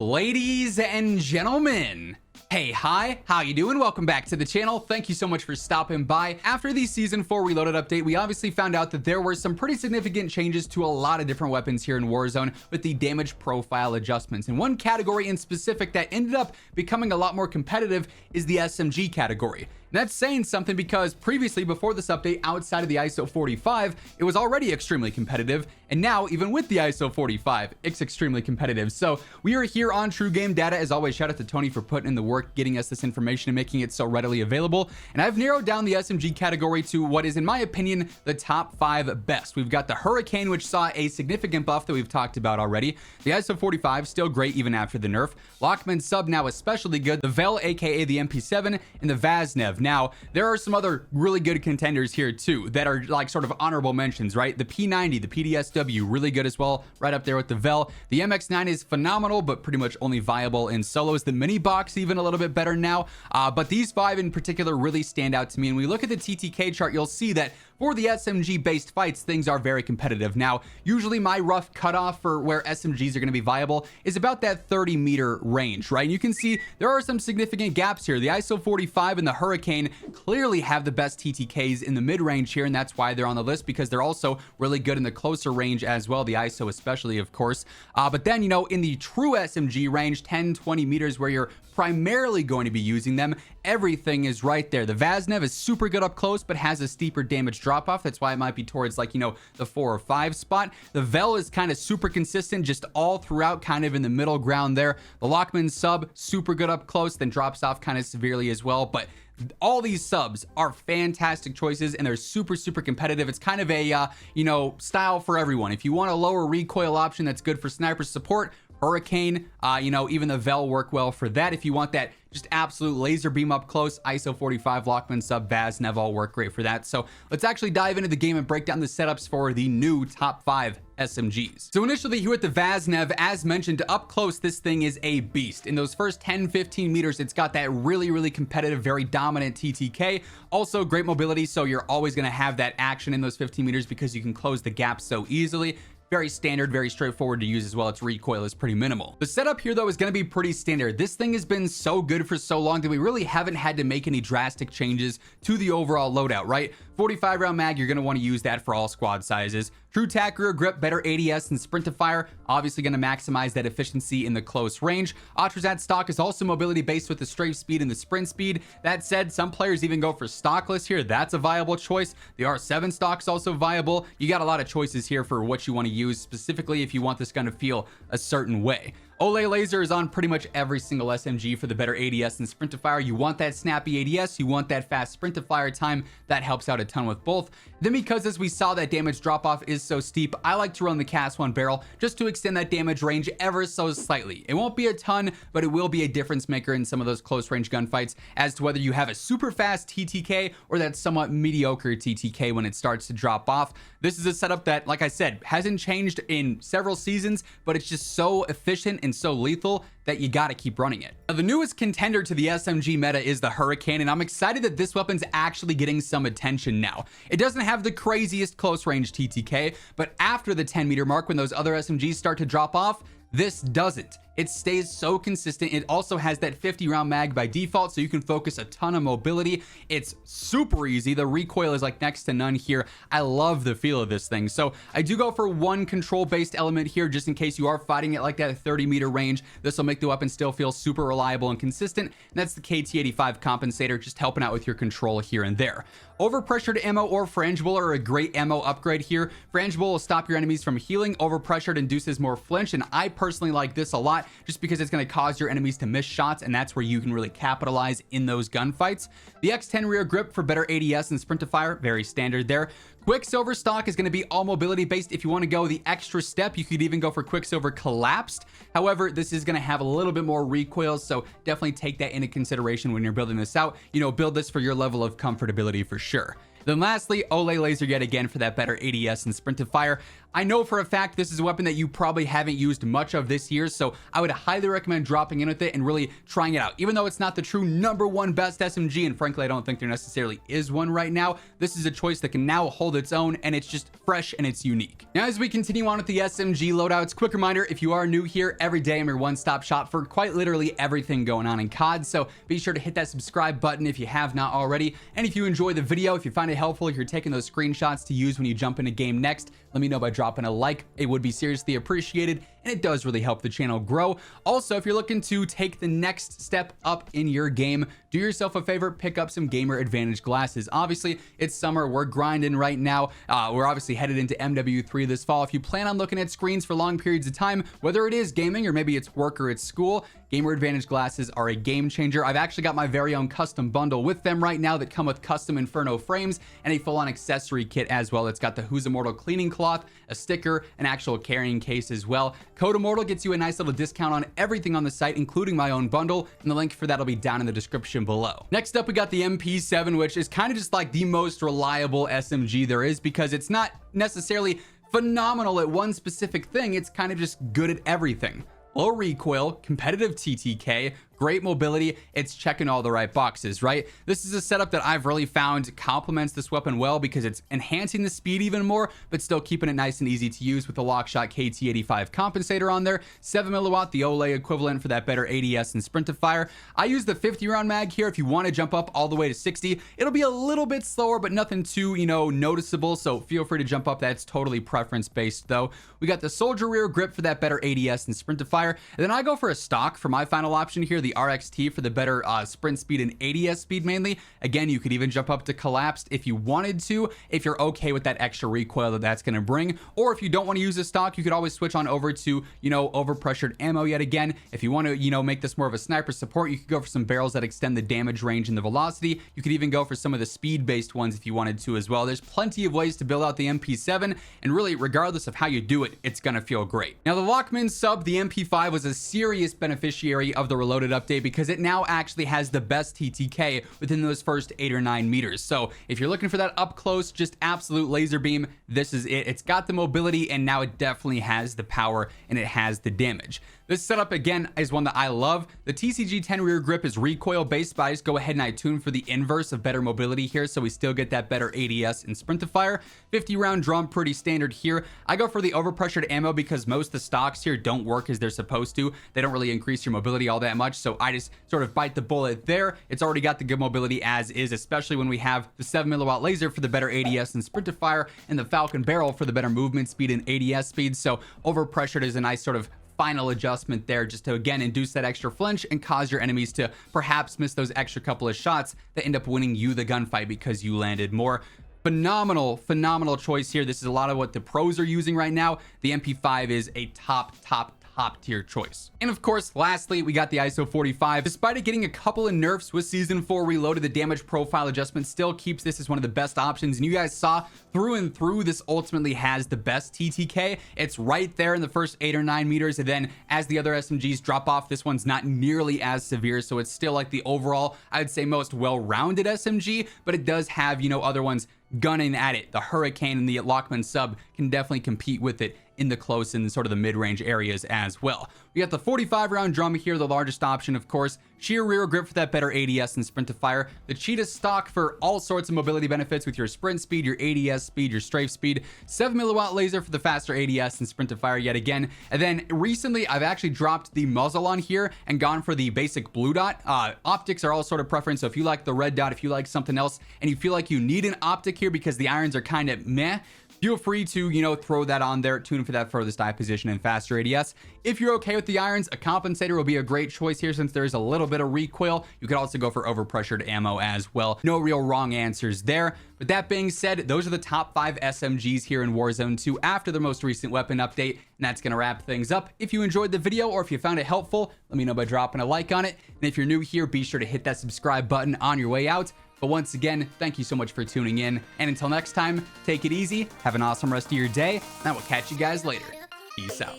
Ladies and gentlemen, hey, hi, how you doing? Welcome back to the channel. Thank you so much for stopping by. After the Season 4 Reloaded update, we obviously found out that there were some pretty significant changes to a lot of different weapons here in Warzone with the damage profile adjustments. And one category in specific that ended up becoming a lot more competitive is the SMG category. And that's saying something because previously, before this update, outside of the ISO 45, it was already extremely competitive. And now, even with the ISO 45, it's extremely competitive. So we are here on True Game Data. As always, shout out to Tony for putting in the work, getting us this information and making it so readily available. And I've narrowed down the SMG category to what is, in my opinion, the top 5 best. We've got the Hurricane, which saw a significant buff that we've talked about already. The ISO 45, still great even after the nerf. Lachmann sub, now especially good. The Vel, aka the MP7, and the Vaznev. Now, there are some other really good contenders here too that are like sort of honorable mentions, right? The P90, the PDSW, really good as well, right up there with the Vel. The MX9 is phenomenal, but pretty much only viable in solos. The mini box even a little bit better now, but these 5 in particular really stand out to me. And we look at the TTK chart, you'll see that for the SMG based fights, things are very competitive. Now, usually my rough cutoff for where SMGs are going to be viable is about that 30-meter range, right? And you can see there are some significant gaps here. The ISO 45 and the Hurricane clearly have the best TTKs in the mid-range here, and that's why they're on the list, because they're also really good in the closer range as well, the ISO especially, of course. But then, you know, in the true SMG range, 10, 20 meters, where you're primarily going to be using them, everything is right there. The Vaznev is super good up close, but has a steeper damage drop off. That's why it might be towards, like, you know, the 4 or 5 spot. The Vel is kind of super consistent, just all throughout, kind of in the middle ground there. The Lachmann sub, super good up close, then drops off kind of severely as well. But all these subs are fantastic choices, and they're super competitive. It's kind of a you know, style for everyone. If you want a lower recoil option that's good for sniper support, Hurricane, you know, even the Vel work well for that. If you want that just absolute laser beam up close, ISO 45, Lachmann sub, Vaznev all work great for that. So let's actually dive into the game and break down the setups for the new top 5 SMGs. So initially here with the Vaznev, as mentioned, up close, this thing is a beast. In those first 10-15 meters, it's got that really competitive, very dominant TTK. Also great mobility, so you're always going to have that action in those 15 meters because you can close the gap so easily. Very standard, very straightforward to use as well. Its recoil is pretty minimal. The setup here though is going to be pretty standard. This thing has been so good for so long that we really haven't had to make any drastic changes to the overall loadout, right? 45 round mag, you're going to want to use that for all squad sizes. True tack rear grip, better ADS and sprint to fire, obviously going to maximize that efficiency in the close range. Atrazat stock is also mobility based with the strafe speed and the sprint speed. That said, some players even go for stockless here. That's a viable choice. The R7 stock's also viable. You got a lot of choices here for what you want to use, specifically if you want this gun to feel a certain way. Olay laser is on pretty much every single SMG for the better ADS and sprint to fire. You want that snappy ADS, you want that fast sprint to fire time. That helps out a ton with both. Then because as we saw that damage drop off is so steep, I like to run the cast 1 barrel just to extend that damage range ever so slightly. It won't be a ton, but it will be a difference maker in some of those close range gunfights as to whether you have a super fast TTK or that somewhat mediocre TTK when it starts to drop off. This is a setup that, like I said, hasn't changed in several seasons, but it's just so efficient and so lethal that you gotta keep running it. Now, the newest contender to the SMG meta is the Hurricane, and I'm excited that this weapon's actually getting some attention now. It doesn't have the craziest close range TTK, but after the 10-meter mark, when those other SMGs start to drop off, this doesn't. It stays so consistent. It also has that 50 round mag by default, so you can focus a ton of mobility. It's super easy. The recoil is like next to none here. I love the feel of this thing. So I do go for one control based element here, just in case you are fighting at like that 30-meter range. This will make the weapon still feel super reliable and consistent. And that's the KT85 compensator, just helping out with your control here and there. Overpressured ammo or frangible are a great ammo upgrade here. Frangible will stop your enemies from healing. Overpressured induces more flinch, and I personally like this a lot just because it's going to cause your enemies to miss shots, and that's where you can really capitalize in those gunfights. The X10 rear grip for better ADS and sprint to fire, very standard there. Quicksilver stock is going to be all mobility based. If you want to go the extra step, you could even go for Quicksilver collapsed. However, this is going to have a little bit more recoil, so definitely take that into consideration when you're building this out. You know, build this for your level of comfortability for sure. Then lastly, Olay laser yet again for that better ADS and sprint to fire. I know for a fact this is a weapon that you probably haven't used much of this year, so I would highly recommend dropping in with it and really trying it out. Even though it's not the true #1 best SMG, and frankly I don't think there necessarily is one right now, this is a choice that can now hold its own, and it's just fresh and it's unique. Now as we continue on with the SMG loadouts, quick reminder, if you are new here, every day I'm your one-stop shop for quite literally everything going on in COD, so be sure to hit that subscribe button if you have not already. And if you enjoy the video, if you find it helpful, if you're taking those screenshots to use when you jump in a game next, let me know by dropping a like. It would be seriously appreciated, and it does really help the channel grow. Also, if you're looking to take the next step up in your game, do yourself a favor, pick up some gamer advantage glasses. Obviously it's summer, we're grinding right now. We're obviously headed into MW3 this fall. If you plan on looking at screens for long periods of time, whether it is gaming or maybe it's work or it's school, gamer advantage glasses are a game changer. I've actually got my very own custom bundle with them right now that come with custom Inferno frames and a full-on accessory kit as well. It's got the WhosImmortal cleaning cloth, a sticker, an actual carrying case as well. Code Immortal gets you a nice little discount on everything on the site, including my own bundle, and the link for that will be down in the description below. Next up, we got the MP7, which is kind of just like the most reliable SMG there is, because it's not necessarily phenomenal at one specific thing, it's kind of just good at everything. Low recoil, competitive TTK, great mobility, it's checking all the right boxes, right? This is a setup that I've really found complements this weapon well because it's enhancing the speed even more, but still keeping it nice and easy to use with the Lockshot KT85 compensator on there, 7 milliwatt, the Olay equivalent for that better ADS and sprint to fire. I use the 50 round mag here. If you want to jump up all the way to 60, it'll be a little bit slower, but nothing too, noticeable. So feel free to jump up. That's totally preference based though. We got the soldier rear grip for that better ADS and sprint to fire. And then I go for a stock for my final option here, the RXT for the better sprint speed and ADS speed mainly. Again, you could even jump up to collapsed if you wanted to, if you're okay with that extra recoil that that's going to bring. Or if you don't want to use a stock, you could always switch on over to, overpressured ammo yet again. If you want to, make this more of a sniper support, you could go for some barrels that extend the damage range and the velocity. You could even go for some of the speed-based ones if you wanted to as well. There's plenty of ways to build out the MP7, and really, regardless of how you do it, it's going to feel great. Now, the Lachmann sub, the MP5, was a serious beneficiary of the Reloaded update because it now actually has the best TTK within those first 8 or 9 meters. So if you're looking for that up close, just absolute laser beam, this is it. It's got the mobility, and now it definitely has the power and it has the damage. This setup, again, is one that I love. The TCG-10 rear grip is recoil based, but I just go ahead and I tune for the inverse of better mobility here, so we still get that better ADS and sprint to fire. 50 round drum, pretty standard here. I go for the overpressured ammo because most of the stocks here don't work as they're supposed to. They don't really increase your mobility all that much, so I just sort of bite the bullet there. It's already got the good mobility as is, especially when we have the 7 milliwatt laser for the better ADS and sprint to fire, and the Falcon barrel for the better movement speed and ADS speed. So overpressured is a nice sort of final adjustment there, just to again induce that extra flinch and cause your enemies to perhaps miss those extra couple of shots that end up winning you the gunfight because you landed more. Phenomenal choice here. This is a lot of what the pros are using right now. The MP5 is a top tier choice. And of course, lastly, we got the ISO 45. Despite it getting a couple of nerfs with Season 4 Reloaded, the damage profile adjustment still keeps this as one of the best options. And you guys saw through and through, this ultimately has the best TTK. It's right there in the first 8 or 9 meters. And then as the other SMGs drop off, this one's not nearly as severe. So it's still like the overall, I'd say, most well-rounded SMG, but it does have, other ones gunning at it. The Hurricane and the Lachmann sub can definitely compete with it in the close and sort of the mid-range areas as well. We got the 45 round drum here, the largest option, of course. Sheer rear grip for that better ADS and sprint to fire. The Cheetah stock for all sorts of mobility benefits with your sprint speed, your ADS speed, your strafe speed. 7 milliwatt laser for the faster ADS and sprint to fire yet again. And then recently, I've actually dropped the muzzle on here and gone for the basic blue dot. Optics are all sort of preference. So if you like the red dot, if you like something else, and you feel like you need an optic here because the irons are kind of meh, feel free to, throw that on there, tune for that furthest eye position and faster ADS. If you're okay with the irons, a compensator will be a great choice here since there's a little bit of recoil. You could also go for overpressured ammo as well. No real wrong answers there. But that being said, those are the top 5 SMGs here in Warzone 2 after the most recent weapon update. And that's going to wrap things up. If you enjoyed the video or if you found it helpful, let me know by dropping a like on it. And if you're new here, be sure to hit that subscribe button on your way out. But once again, thank you so much for tuning in. And until next time, take it easy, have an awesome rest of your day, and I will catch you guys later. Peace out.